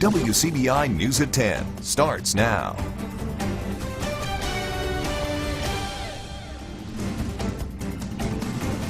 WCBI News at 10 starts now.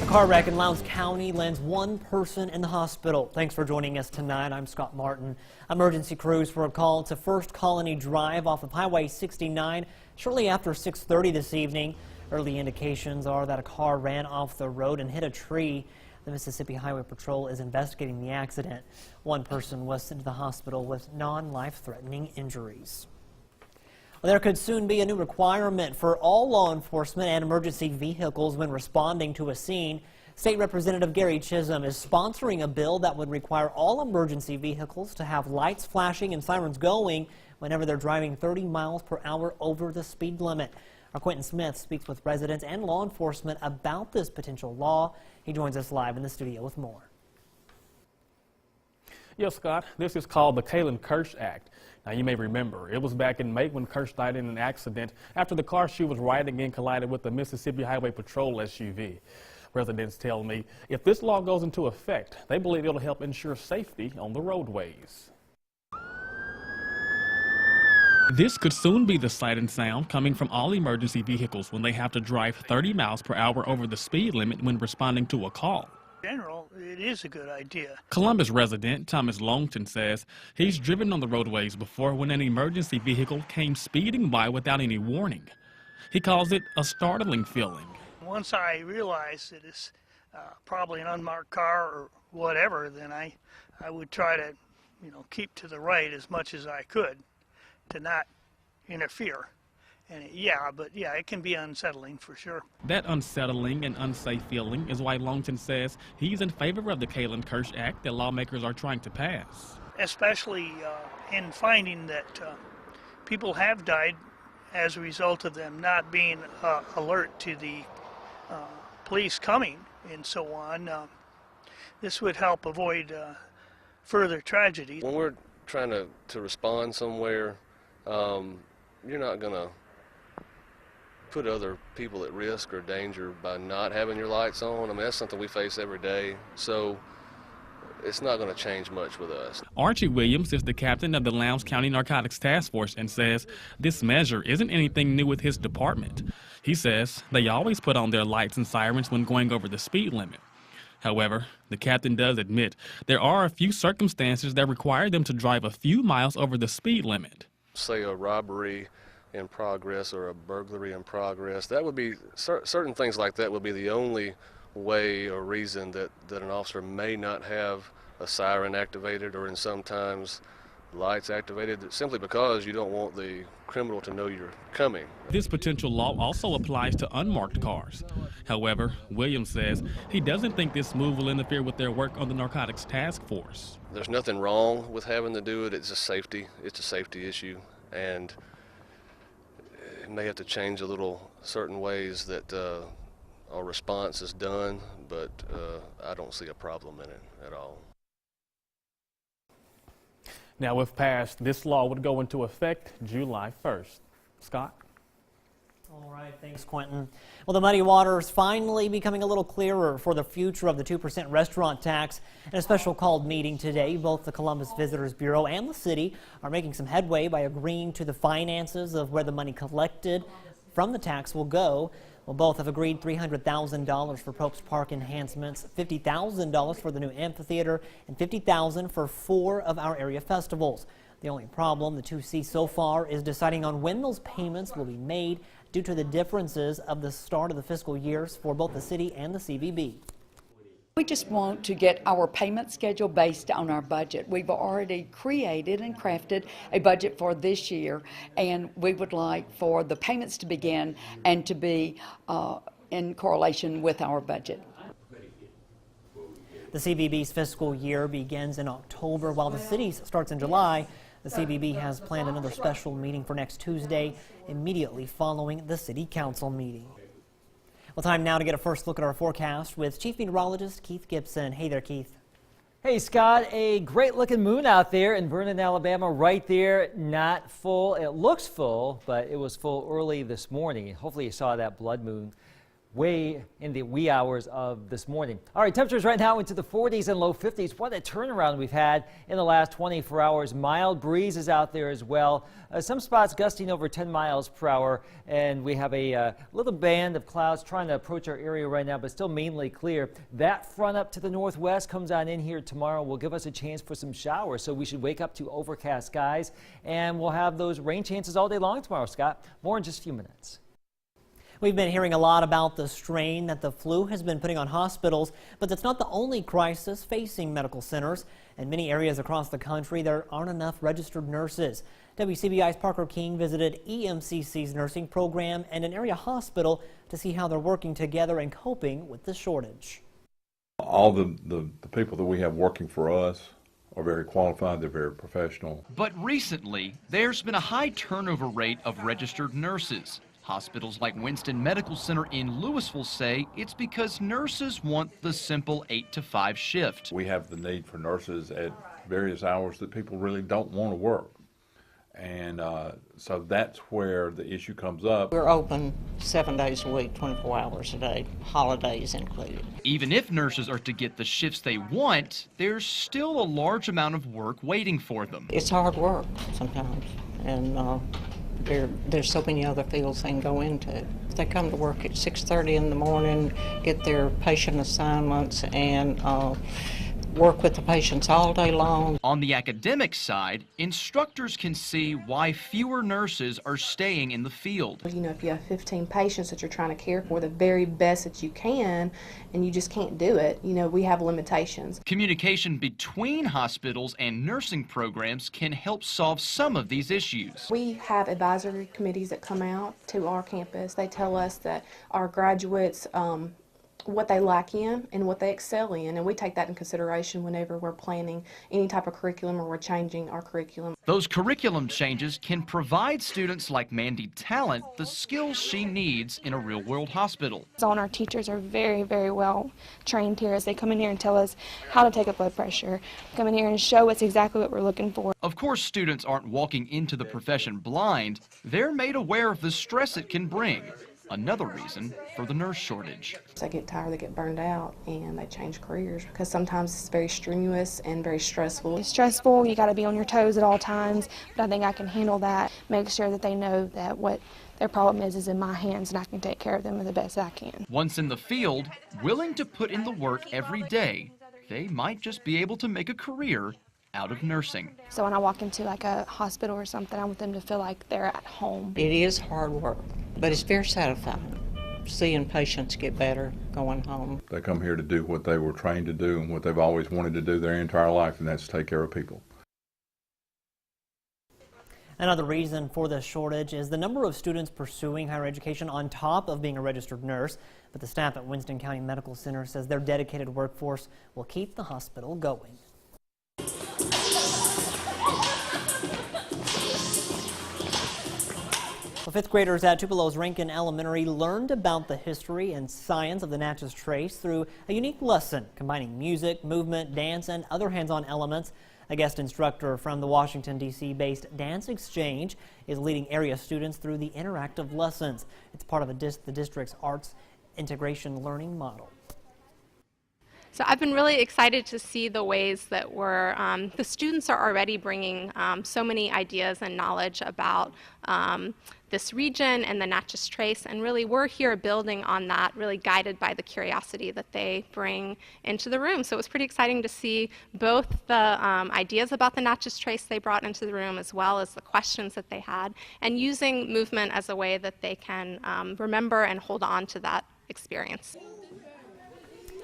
A car wreck in Lowndes County lands one person in the hospital. Thanks for joining us tonight. I'm Scott Martin. Emergency crews were called to First Colony Drive off of Highway 69 shortly after 6:30 this evening. Early indications are that a car ran off the road and hit a tree. The Mississippi Highway Patrol is investigating the accident. One person was sent to the hospital with non-life-threatening injuries. There could soon be a new requirement for all law enforcement and emergency vehicles when responding to a scene. State Representative Gary Chisholm is sponsoring a bill that would require all emergency vehicles to have lights flashing and sirens going whenever they're driving 30 miles per hour over the speed limit. Our Quentin Smith speaks with residents and law enforcement about this potential law. He joins us live in the studio with more. Yes, Scott, this is called the Calen Kirsch Act. Now, you may remember, it was back in May when Kirsch died in an accident after the car she was riding in collided with the Mississippi Highway Patrol SUV. Residents tell me if this law goes into effect, they believe it'll help ensure safety on the roadways. This could soon be the sight and sound coming from all emergency vehicles when they have to drive 30 miles per hour over the speed limit when responding to a call. In general, it is a good idea. Columbus resident Thomas Longton says he's driven on the roadways before when an emergency vehicle came speeding by without any warning. He calls it a startling feeling. Once I realize that it's probably an unmarked car or whatever, then I would try to, keep to the right as much as I could to not interfere. And it can be unsettling for sure. That unsettling and unsafe feeling is why Longton says he's in favor of the Calen Kirsch Act that lawmakers are trying to pass. Especially in finding that people have died as a result of them not being alert to the police coming and so on. This would help avoid further tragedies. When we're trying to respond somewhere, you're not going to put other people at risk or danger by not having your lights on. I mean, that's something we face every day, so it's not going to change much with us. Archie Williams is the captain of the Lowndes County Narcotics Task Force and says this measure isn't anything new with his department. He says they always put on their lights and sirens when going over the speed limit. However, the captain does admit there are a few circumstances that require them to drive a few miles over the speed limit. Say a robbery in progress or a burglary in progress, that would be certain things like that would be the only way or reason that an officer may not have a siren activated or in sometimes lights activated, simply because you don't want the criminal to know you're coming. This potential law also applies to unmarked cars. However, Williams says he doesn't think this move will interfere with their work on the Narcotics Task Force. There's nothing wrong with having to do it. It's a safety issue, and it may have to change a little certain ways that our response is done, but I don't see a problem in it at all. Now, if passed, this law would go into effect July 1st. Scott? All right, thanks, Quentin. Well, the muddy water is finally becoming a little clearer for the future of the 2% restaurant tax. In a special called meeting today, both the Columbus Visitors Bureau and the city are making some headway by agreeing to the finances of where the money collected from the tax will go. Well, both have agreed $300,000 for Pope's Park enhancements, $50,000 for the new amphitheater, and $50,000 for 4 of our area festivals. The only problem the two see so far is deciding on when those payments will be made due to the differences of the start of the fiscal years for both the city and the CVB. We just want to get our payment schedule based on our budget. We've already created and crafted a budget for this year, and we would like for the payments to begin and to be in correlation with our budget. The CVB's fiscal year begins in October, while the city's starts in July. The CVB has planned another special meeting for next Tuesday, immediately following the city council meeting. Well, time now to get a first look at our forecast with Chief Meteorologist Keith Gibson. Hey there, Keith. Hey, Scott, a great looking moon out there in Vernon, Alabama, right there. Not full. It looks full, but it was full early this morning. Hopefully you saw that blood moon way in the wee hours of this morning. All right, temperatures right now into the 40s and low 50s. What a turnaround we've had in the last 24 hours. Mild breezes out there as well. Some spots gusting over 10 miles per hour, and we have a little band of clouds trying to approach our area right now, but still mainly clear. That front up to the northwest comes on in here tomorrow, will give us a chance for some showers, so we should wake up to overcast skies, and we'll have those rain chances all day long tomorrow, Scott. More in just a few minutes. We've been hearing a lot about the strain that the flu has been putting on hospitals, but that's not the only crisis facing medical centers. In many areas across the country, there aren't enough registered nurses. WCBI's Parker King visited EMCC's nursing program and an area hospital to see how they're working together and coping with the shortage. All the people that we have working for us are very qualified, they're very professional. But recently, there's been a high turnover rate of registered nurses. Hospitals like Winston Medical Center in Louisville say it's because nurses want the simple 8 to 5 shift. We have the need for nurses at various hours that people really don't want to work. And so that's where the issue comes up. We're open 7 days a week, 24 hours a day, holidays included. Even if nurses are to get the shifts they want, there's still a large amount of work waiting for them. It's hard work sometimes, and there's so many other fields they can go into. They come to work at 6:30 in the morning, get their patient assignments, and work with the patients all day long. On the academic side, instructors can see why fewer nurses are staying in the field. You know, if you have 15 patients that you're trying to care for the very best that you can, and you just can't do it, you know, we have limitations. Communication between hospitals and nursing programs can help solve some of these issues. We have advisory committees that come out to our campus. They tell us that our graduates, what they lack in and what they excel in, and we take that in consideration whenever we're planning any type of curriculum or we're changing our curriculum. Those curriculum changes can provide students like Mandy Talent the skills she needs in a real-world hospital. All our teachers are very, very well trained here as they come in here and tell us how to take a blood pressure, come in here and show us exactly what we're looking for. Of course, students aren't walking into the profession blind. They're made aware of the stress it can bring. Another reason for the nurse shortage. They get tired, they get burned out, and they change careers because sometimes it's very strenuous and very stressful. It's stressful, you got to be on your toes at all times, but I think I can handle that, make sure that they know that what their problem is in my hands and I can take care of them the best I can. Once in the field, willing to put in the work every day, they might just be able to make a career out of nursing. So when I walk into like a hospital or something, I want them to feel like they're at home. It is hard work, but it's very satisfying seeing patients get better going home. They come here to do what they were trained to do and what they've always wanted to do their entire life, and that's take care of people. Another reason for this shortage is the number of students pursuing higher education on top of being a registered nurse. But the staff at Winston County Medical Center says their dedicated workforce will keep the hospital going. Well, fifth graders at Tupelo's Rankin Elementary learned about the history and science of the Natchez Trace through a unique lesson combining music, movement, dance, and other hands-on elements. A guest instructor from the Washington, D.C. based Dance Exchange is leading area students through the interactive lessons. It's part of the district's arts integration learning model. So I've been really excited to see the ways that the students are already bringing so many ideas and knowledge about this region and the Natchez Trace, and really we're here building on that, really guided by the curiosity that they bring into the room. So it was pretty exciting to see both the ideas about the Natchez Trace they brought into the room as well as the questions that they had, and using movement as a way that they can remember and hold on to that experience.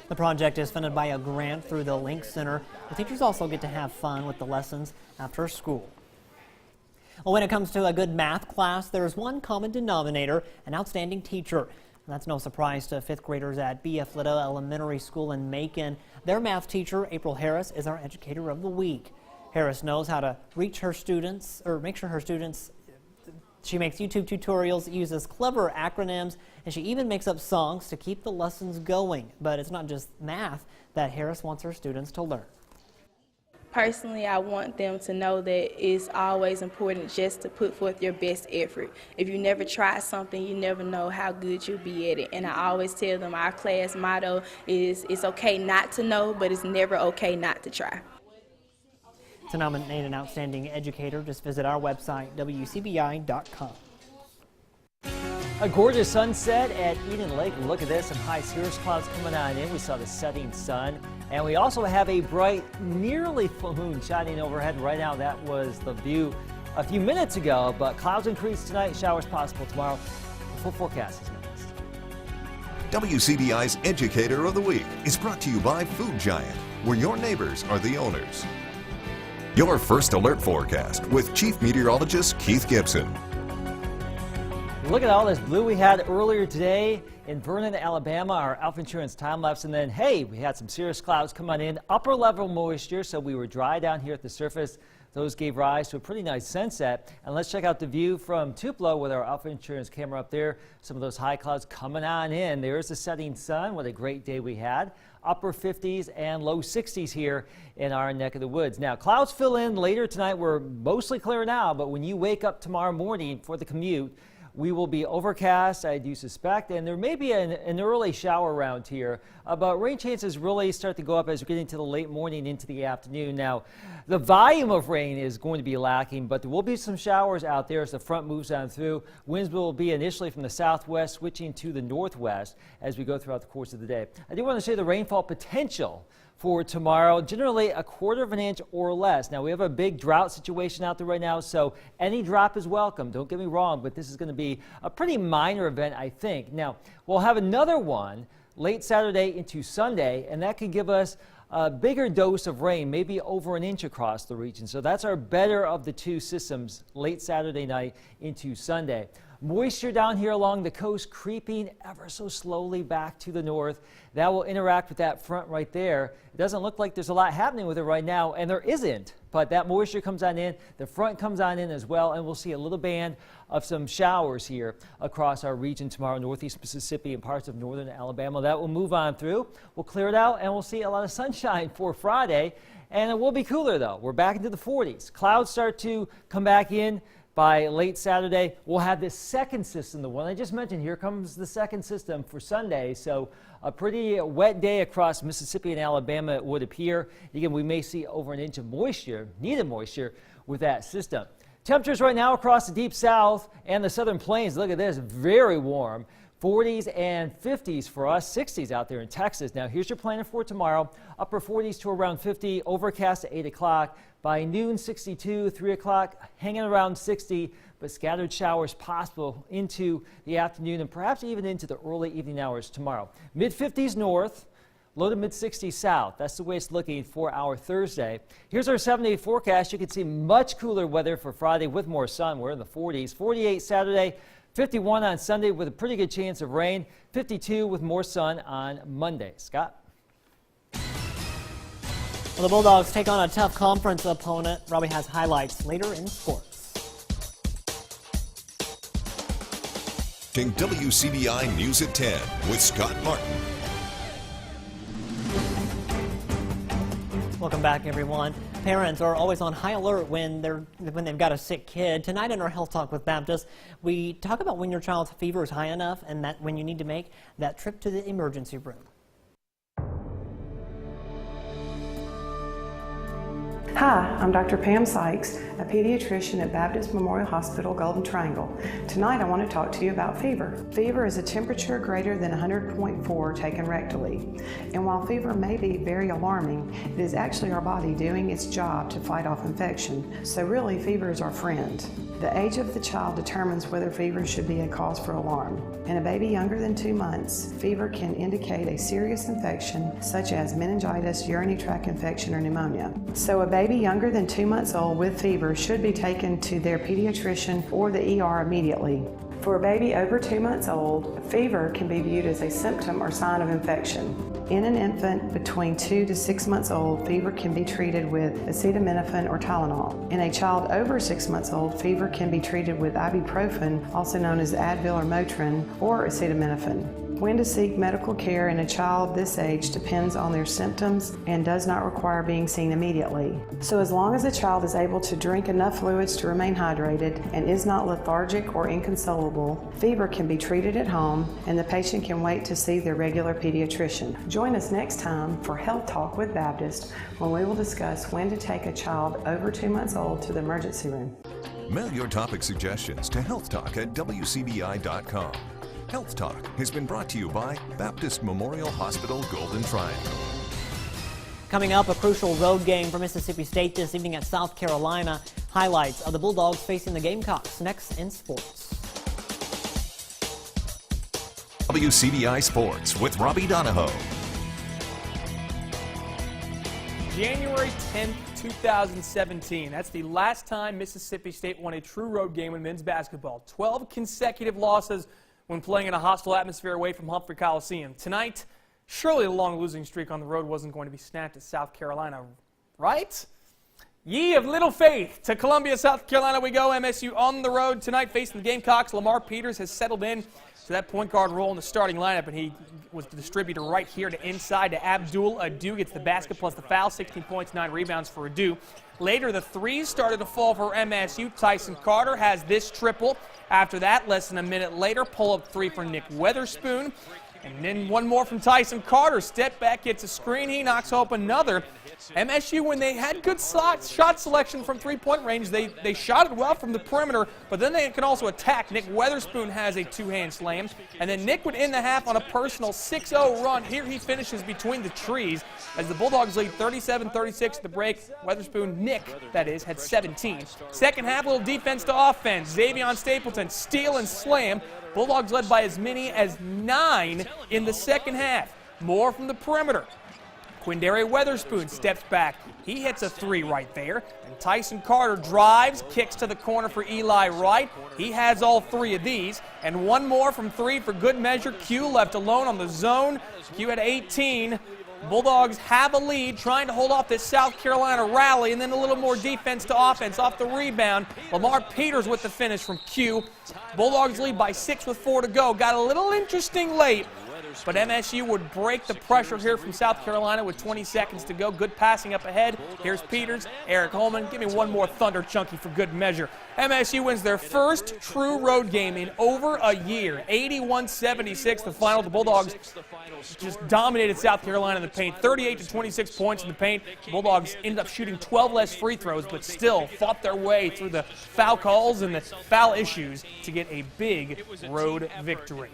The project is funded by a grant through the Link Center. The teachers also get to have fun with the lessons after school. Well, when it comes to a good math class, there's one common denominator: an outstanding teacher. And that's no surprise to fifth graders at B.F. Liddell Elementary School in Macon. Their math teacher, April Harris, is our Educator of the Week. Harris knows how to reach her students, or make sure her students. She makes YouTube tutorials, uses clever acronyms, and she even makes up songs to keep the lessons going. But it's not just math that Harris wants her students to learn. Personally, I want them to know that it's always important just to put forth your best effort. If you never try something, you never know how good you'll be at it. And I always tell them our class motto is, it's okay not to know, but it's never okay not to try. To nominate an outstanding educator, just visit our website, WCBI.com. A gorgeous sunset at Eden Lake. Look at this, some high cirrus clouds coming on in. We saw the setting sun, and we also have a bright, nearly full moon shining overhead right now. That was the view a few minutes ago, but clouds increase tonight, showers possible tomorrow. The full forecast is next. WCBI's Educator of the Week is brought to you by Food Giant, where your neighbors are the owners. Your first alert forecast with Chief Meteorologist Keith Gibson. Look at all this blue we had earlier today in Vernon, Alabama, our Alpha Insurance time lapse. And then, hey, we had some cirrus clouds come on in, upper level moisture, so we were dry down here at the surface. Those gave rise to a pretty nice sunset. And let's check out the view from Tupelo with our Alpha Insurance camera up there. Some of those high clouds coming on in. There's the setting sun. What a great day we had. Upper 50s and low 60s here in our neck of the woods. Now, clouds fill in later tonight. We're mostly clear now, but when you wake up tomorrow morning for the commute, we will be overcast, I do suspect, and there may be an early shower around here, but rain chances really start to go up as we get into the late morning into the afternoon. Now, the volume of rain is going to be lacking, but there will be some showers out there as the front moves on through. Winds will be initially from the southwest, switching to the northwest as we go throughout the course of the day. I do want to say the rainfall potential for tomorrow, generally a quarter of an inch or less. Now, we have a big drought situation out there right now, so any drop is welcome. Don't get me wrong, but this is going to be a pretty minor event, I think. Now, we'll have another one late Saturday into Sunday, and that could give us a bigger dose of rain, maybe over an inch across the region. So that's our better of the two systems late Saturday night into Sunday. Moisture down here along the coast creeping ever so slowly back to the north. That will interact with that front right there. It doesn't look like there's a lot happening with it right now, and there isn't. But that moisture comes on in, the front comes on in as well, and we'll see a little band of some showers here across our region tomorrow, northeast Mississippi and parts of northern Alabama. That will move on through. We'll clear it out, and we'll see a lot of sunshine for Friday, and it will be cooler though. We're back into the 40s. Clouds start to come back in. By late Saturday, we'll have this second system, the one I just mentioned. Here comes the second system for Sunday. So a pretty wet day across Mississippi and Alabama, it would appear. Again, we may see over an inch of moisture, needed moisture, with that system. Temperatures right now across the deep south and the southern plains, look at this, very warm. 40s and 50s for us, 60s out there in Texas. Now, here's your planner for tomorrow. Upper 40s to around 50, overcast at 8 o'clock. By noon, 62, 3 o'clock, hanging around 60, but scattered showers possible into the afternoon and perhaps even into the early evening hours tomorrow. Mid-50s north, low to mid-60s south. That's the way it's looking for our Thursday. Here's our 7-day forecast. You can see much cooler weather for Friday with more sun. We're in the 40s. 48 Saturday. 51 on Sunday with a pretty good chance of rain. 52 with more sun on Monday. Scott? Well, the Bulldogs take on a tough conference opponent. Robbie has highlights later in sports. WCBI News at 10 with Scott Martin. Welcome back, everyone. Parents are always on high alert when they've got a sick kid. Tonight in our Health Talk with Baptist, we talk about when your child's fever is high enough and that when you need to make that trip to the emergency room. Hi, I'm Dr. Pam Sykes, a pediatrician at Baptist Memorial Hospital, Golden Triangle. Tonight I want to talk to you about fever. Fever is a temperature greater than 100.4 taken rectally. And while fever may be very alarming, it is actually our body doing its job to fight off infection. So really, fever is our friend. The age of the child determines whether fever should be a cause for alarm. In a baby younger than 2 months, fever can indicate a serious infection such as meningitis, urinary tract infection, or pneumonia. So a baby younger than 2 months old with fever should be taken to their pediatrician or the ER immediately. For a baby over 2 months old, fever can be viewed as a symptom or sign of infection. In an infant between 2 to 6 months old, fever can be treated with acetaminophen or Tylenol. In a child over 6 months old, fever can be treated with ibuprofen, also known as Advil or Motrin, or acetaminophen. When to seek medical care in a child this age depends on their symptoms and does not require being seen immediately. So as long as a child is able to drink enough fluids to remain hydrated and is not lethargic or inconsolable, fever can be treated at home and the patient can wait to see their regular pediatrician. Join us next time for Health Talk with Baptist, when we will discuss when to take a child over 2 months old to the emergency room. Mail your topic suggestions to healthtalk@wcbi.com. Health Talk has been brought to you by Baptist Memorial Hospital Golden Triangle. Coming up, a crucial road game for Mississippi State this evening at South Carolina. Highlights of the Bulldogs facing the Gamecocks next in sports. WCBI Sports with Robbie Donahoe. January 10th, 2017. That's the last time Mississippi State won a true road game in men's basketball. 12 consecutive losses when playing in a hostile atmosphere away from Humphrey Coliseum. Tonight, surely the long losing streak on the road wasn't going to be snapped at South Carolina, right? Ye of little faith. To Columbia, South Carolina we go. MSU on the road tonight facing the Gamecocks. Lamar Peters has settled in to that point guard role in the starting lineup, and he was the distributor right here to inside to Abdul Adu. Gets the basket plus the foul, 16 points, 9 rebounds for Adu. Later, the threes started to fall for MSU. Tyson Carter has this triple. After that, less than a minute later, pull-up three for Nick Weatherspoon. And then one more from Tyson Carter. Step back, gets a screen. He knocks off another. MSU, when they had good shot selection from three-point range, they shot it well from the perimeter, but then they can also attack. Nick Weatherspoon has a two-hand slam. And then Nick would end the half on a personal 6-0 run. Here he finishes between the trees as the Bulldogs lead 37-36 at the break. Weatherspoon, Nick, that is, had 17. Second half, little defense to offense. Xavion Stapleton, steal and slam. Bulldogs led by as many as 9 in the second half. More from the perimeter. Quindary Weatherspoon steps back. He hits a three right there. And Tyson Carter drives, kicks to the corner for Eli Wright. He has all 3 of these. And one more from 3 for good measure. Q left alone on the zone. Q at 18. Bulldogs have a lead, trying to hold off this South Carolina rally, and then a little more defense to offense off the rebound. Lamar Peters with the finish from Q. Bulldogs lead by 6 with 4 to go. Got a little interesting late, but MSU would break the pressure here from South Carolina with 20 seconds to go. Good passing up ahead. Here's Peters, Eric Holman. Give me one more Thunder Chunky for good measure. MSU wins their first true road game in over a year. 81-76 the final. The Bulldogs just dominated South Carolina in the paint. 38-26 points in the paint. The Bulldogs ended up shooting 12 less free throws, but still fought their way through the foul calls and the foul issues to get a big road victory.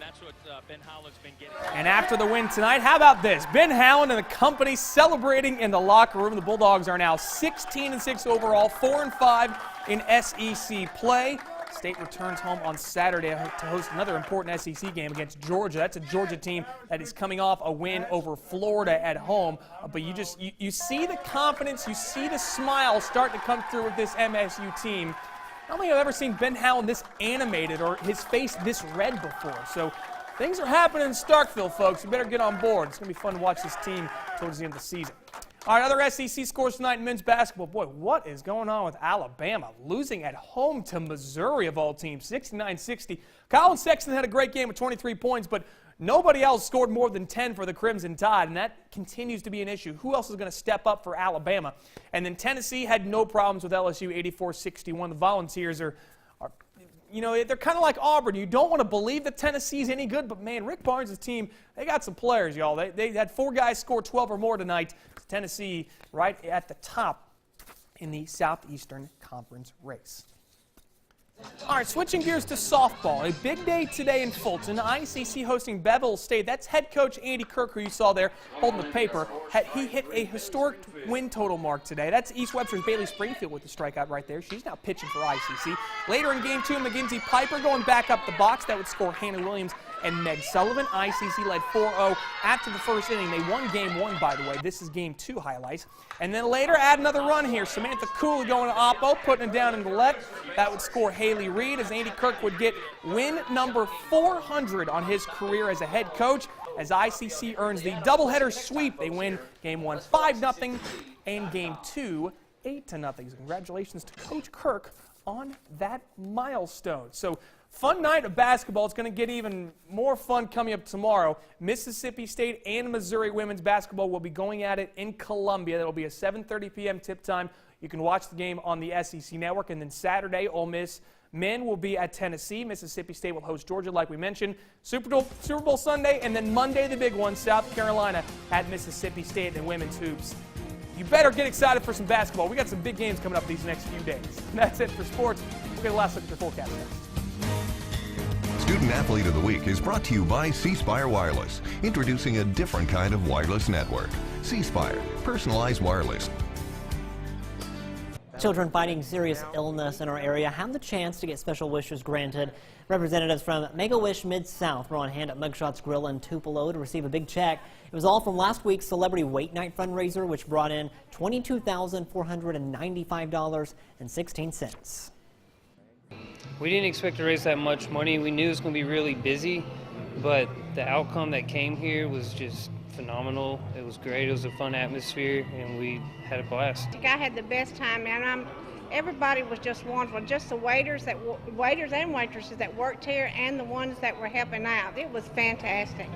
And after the win tonight, how about this? Ben Howland and the company celebrating in the locker room. The Bulldogs are now 16-6 overall, 4-5 in SEC play. State returns home on Saturday to host another important SEC game against Georgia. That's a Georgia team that is coming off a win over Florida at home. But you see the confidence, you see the smile start to come through with this MSU team. I don't think I've ever seen Ben Howland this animated or his face this red before. So things are happening in Starkville, folks. You better get on board. It's going to be fun to watch this team towards the end of the season. All right, other SEC scores tonight in men's basketball. Boy, what is going on with Alabama? Losing at home to Missouri, of all teams, 69-60. Colin Sexton had a great game with 23 points, but nobody else scored more than 10 for the Crimson Tide, and that continues to be an issue. Who else is going to step up for Alabama? And then Tennessee had no problems with LSU, 84-61. The Volunteers are they're kind of like Auburn. You don't want to believe that Tennessee's any good, but, man, Rick Barnes' team, they got some players, y'all. They had 4 guys score 12 or more tonight. Tennessee right at the top in the Southeastern Conference race. All right, switching gears to softball. A big day today in Fulton. ICC hosting Bevel State. That's head coach Andy Kirk, who you saw there holding the paper. He hit a historic win total mark today. That's East Webster's Bailey Springfield with the strikeout right there. She's now pitching for ICC. Later in Game 2, McKenzie Piper going back up the box. That would score Hannah Williams and Meg Sullivan. ICC led 4-0 after the first inning. They won Game 1, by the way. This is Game 2 highlights. And then later, add another run here. Samantha Cooley going to Oppo, putting it down in the left. That would score Haley Reed as Andy Kirk would get win number 400 on his career as a head coach, as ICC earns the doubleheader sweep. They win Game 1 5-0 and Game 2 8-0. So congratulations to Coach Kirk on that milestone. So Fun night of basketball. It's going to get even more fun coming up tomorrow. Mississippi State and Missouri women's basketball will be going at it in Columbia. That will be a 7:30 p.m. tip time. You can watch the game on the SEC Network. And then Saturday, Ole Miss men will be at Tennessee. Mississippi State will host Georgia, like we mentioned. Super Bowl Sunday, and then Monday, the big one, South Carolina at Mississippi State in women's hoops. You better get excited for some basketball. We got some big games coming up these next few days. And that's it for sports. We'll get a last look at your forecast next. Student Athlete of the Week is brought to you by C Spire Wireless, introducing a different kind of wireless network. C Spire, personalized wireless. Children fighting serious illness in our area have the chance to get special wishes granted. Representatives from Make-A-Wish Mid-South were on hand at Mugshots Grill in Tupelo to receive a big check. It was all from last week's Celebrity Wait Night fundraiser, which brought in $22,495.16. We didn't expect to raise that much money. We knew it was going to be really busy, but the outcome that came here was just phenomenal. It was great. It was a fun atmosphere, and we had a blast. I think I had the best time, and everybody was just wonderful. Just the waiters and waitresses that worked here, and the ones that were helping out. It was fantastic.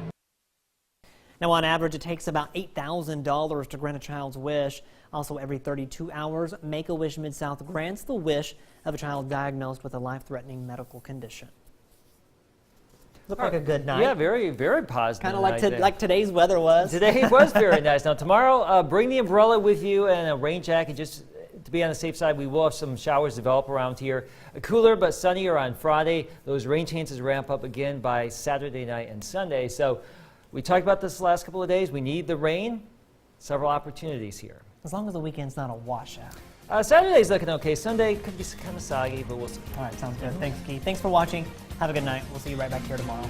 Now, on average, it takes about $8,000 to grant a child's wish. Also, every 32 hours, Make-A-Wish Mid-South grants the wish of a child diagnosed with a life-threatening medical condition. Looked like a good night. Yeah, very, very positive. Kind of like today's weather was. Today was very nice. Now, tomorrow, bring the umbrella with you and a rain jacket just to be on the safe side. We will have some showers develop around here. Cooler but sunnier on Friday. Those rain chances ramp up again by Saturday night and Sunday. So we talked about this the last couple of days. We need the rain. Several opportunities here. As long as the weekend's not a washout. Saturday's looking okay. Sunday could be kind of soggy, but we'll see. All right, sounds good. Thanks, Keith. Thanks for watching. Have a good night. We'll see you right back here tomorrow.